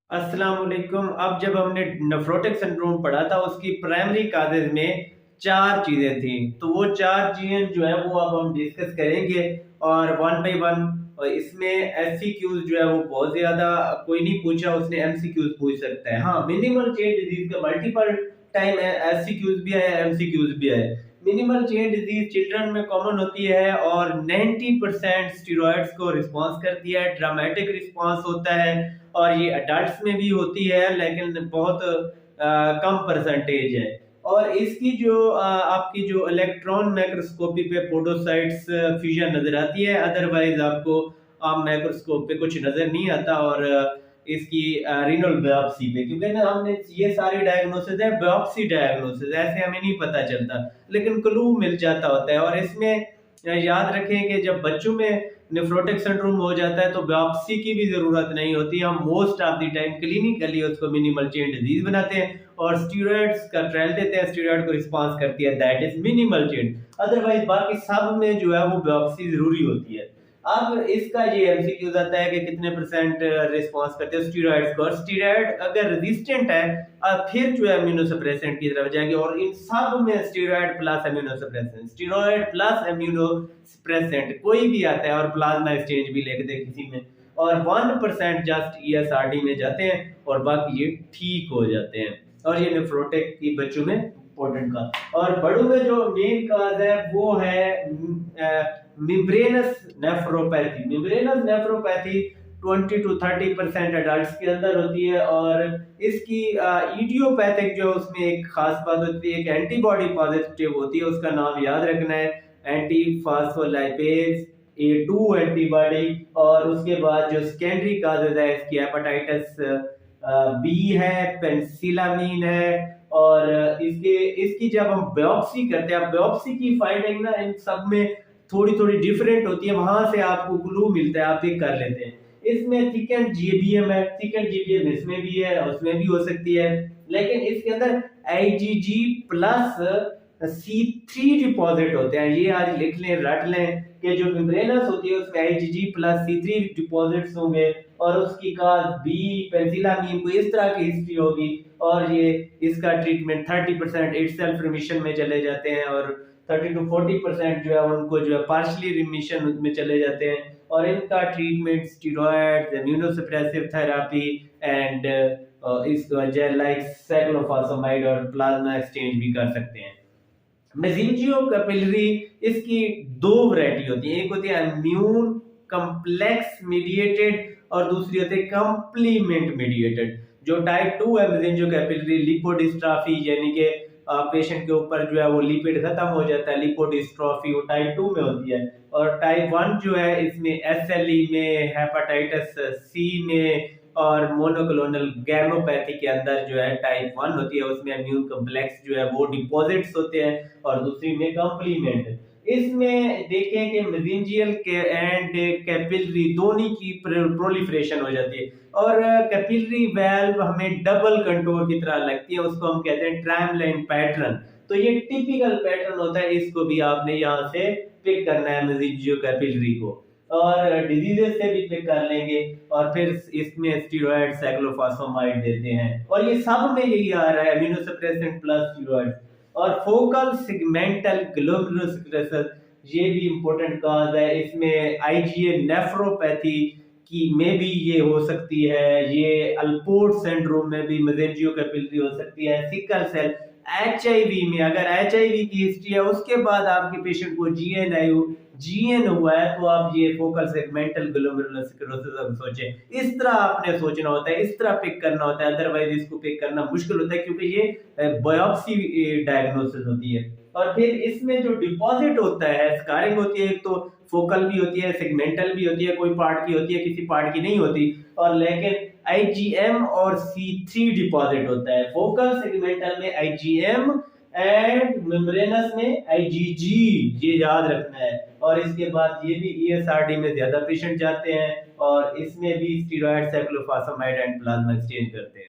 अस्सलाम वालेकुम। अब जब हमने नेफ्रोटिक सिंड्रोम पढ़ा था उसकी प्राइमरी काजेज में चार चीजें थी, तो वो चार चीजें जो है वो अब हम डिस्कस करेंगे और वन बाय वन। और इसमें एमसीक्यूज जो है वो बहुत ज्यादा, कोई नहीं पूछा उसने एमसीक्यूज पूछ सकता है। हाँ, मिनिमल चेन डिजीज का मल्टीपल टाइम एमसीक्यूज भी है, एमसीक्यूज भी है। मिनिमल चेन डिजीज चिल्ड्रन में कॉमन होती है और 90% स्टेरॉइड्स को रिस्पॉन्स करती है, ड्रामेटिक रिस्पॉन्स होता है। और ये अडल्ट्स में भी होती है लेकिन बहुत कम परसेंटेज है। और इसकी जो आपकी जो इलेक्ट्रॉन माइक्रोस्कोपी पे पोडोसाइट्स फ्यूजन नजर आती है, अदरवाइज आपको आम माइक्रोस्कोप पे कुछ नजर नहीं आता। और इसकी रीनल बायोप्सी पे, क्योंकि ना हमने ये सारी डायग्नोसिस है बायोप्सी डायग्नोसिस, ऐसे हमें नहीं पता चलता लेकिन क्लू मिल जाता होता है। और इसमें याद रखें कि जब बच्चों में नेफ्रोटिक सिंड्रोम हो जाता है तो बायोप्सी की भी जरूरत नहीं होती, हम most of the time clinically उसको मिनिमल चेन डिजीज बनाते हैं और स्टेरॉइड्स का ट्रायल देते हैं, स्टेरॉइड को रिस्पांस करती है, that is minimal change. Otherwise बाकी सब में जो है वो बायोप्सी जरूरी होती है। अब इसका ये एमसीक्यूज आता है कि कितने परसेंट रिस्पांस करते हैं स्टेरॉइड्स को, और स्टेरॉइड अगर रेजिस्टेंट है फिर जो है इम्यूनोसप्रेसेंट की तरफ जाएंगे। और इन सब में steroid plus immunosuppressant, steroid plus immunosuppressant कोई भी आता है, और प्लाज्मा एक्सचेंज भी लिख दे किसी में, और 1% जस्ट ईएसआरडी में जाते हैं और बाकी ये ठीक हो जाते हैं। और ये नेफ्रोटिक की बच्चों में इंपॉर्टेंट का। और बड़ों में जो मेन काज है वो है मिम्ब्रेनस नेफ्रोपैथी। मिम्ब्रेनस नेफ्रोपैथी 20 to 30% अडल्ट के अंदर होती है। और इसकी इडियोपैथिक जो उसमें एक खास बात होती है, एक एंटीबॉडी पॉजिटिव होती है, उसका नाम याद रखना है, एंटी फास्फोलाइपेज A2 एंटीबॉडी। और उसके बाद जो सेकेंडरी काजेज है इसकी हेपेटाइटिस बी है, पेनिसिलामिन है। और इसकी जब हम बायोप्सी करते हैं, बायोप्सी की फाइंडिंग ना इन सब में थोड़ी थोड़ी डिफरेंट होती है, वहां से आपको क्लू मिलता है, आप पिक कर लेते हैं। इसमें थिकन जीबीएम है, थिकन जीबीएम इसमें भी है, उसमें भी हो सकती है, लेकिन इसके अंदर आईजीजी प्लस C3 डिपॉजिट होते हैं। ये आज लिख लें, रट लें कि जो मेम्ब्रेनस होती है उसमें आईजीजी प्लस C3 डिपॉजिट्स होंगे और उसकी काज बी पेंसिलामीन को इस तरह की हिस्ट्री होगी। और ये इसका ट्रीटमेंट 30% इट सेल्फ रिमिशन में चले जाते हैं और 30 to 40% जो है उनको जो है पार्शली रिमिशन में चले जाते हैं। और इनका treatment steroids, immunosuppressive therapy and इस जेल लाइक साइक्लोफॉस्फेमाइड और प्लाज्मा एक्सचेंज भी कर सकते हैं। मेसेंजियो कैपिलरी, इसकी दो वैरायटी होती है, एक होती है इम्यून कम्प्लेक्स मीडिएटेड और दूसरी होती है कंप्लीमेंट मीडिएटेड। जो टाइप 2 है मेसेंजियो कैपिलरी लिपोडिस्ट्राफी, यानी कि पेशेंट के ऊपर जो है वो लिपिड खत्म हो जाता है, लिपोडिस्ट्रोफी, वो टाइप 2 में होती है। और टाइप 1 जो है इसमें एसएलई में, हेपेटाइटिस सी में और मोनोक्लोनल गैमोपैथी के अंदर जो है टाइप 1 होती है, उसमें इम्यून कम्प्लेक्स जो है वो डिपॉजिट्स होते हैं और दूसरी में कंप्लीमेंट। इसमें देखें कि मेसेंजियल के एंड कैपिलरी दोनों की प्रोलिफरेशन हो जाती है। और कैपिलरी वेल्व हमें डबल कंटोर की तरह लगती है, उसको हम कहते हैं ट्रायमलाइन पैटर्न। तो ये टिपिकल पैटर्न होता है, इसको भी आपने यहाँ से पिक करना है मेसेंजियो कैपिलरी को। और डिजीजेस से भी पिक कर लेंगे और फिर इसमें स्टेरॉइड साइक्लोफॉस्फेमाइड देते हैं, और ये सब में यही आ रहा है, इम्यूनोसप्रेसेंट प्लस स्टेरॉइड। और फोकल सेगमेंटल ग्लोमेरुलोनेफ्रोसिस, ये भी इंपॉर्टेंट काज है, इसमें आईजीए नेफ्रोपैथी की में भी ये हो सकती है, ये अल्पोर्ट सिंड्रोम में भी मेसेंजियो कैपिलरी हो सकती है, सिकल सेल, एचआईवी में अगर एचआईवी की हिस्ट्री है उसके बाद आपके पेशेंट को जीएन हुआ है तो आप ये फोकल सेगमेंटल ग्लोमेरुलोनेफ्रोसिस सोचें। इस तरह आपने सोचना होता है, इस तरह पिक करना होता है, अदरवाइज इसको पिक करना मुश्किल होता है क्योंकि ये बायोप्सी डायग्नोसिस होती है। और फिर इसमें जो डिपॉजिट होता है, स्कारिंग होती है, एक तो फोकल भी होती है, सेगमेंटल भी होती है, कोई पार्ट की होती है, किसी पार्ट की नहीं होती। और लेकिन आईजीएम और C3 डिपॉजिट होता है, फोकल सेगमेंटल में आईजीएम एंड मेम्ब्रेनस में आईजीजी, ये याद रखना है। और इसके बाद ये भी ईएसआरडी में ज्यादा पेशेंट जाते हैं और इसमें भी steroid cyclophosphamide and plasma exchange करते हैं।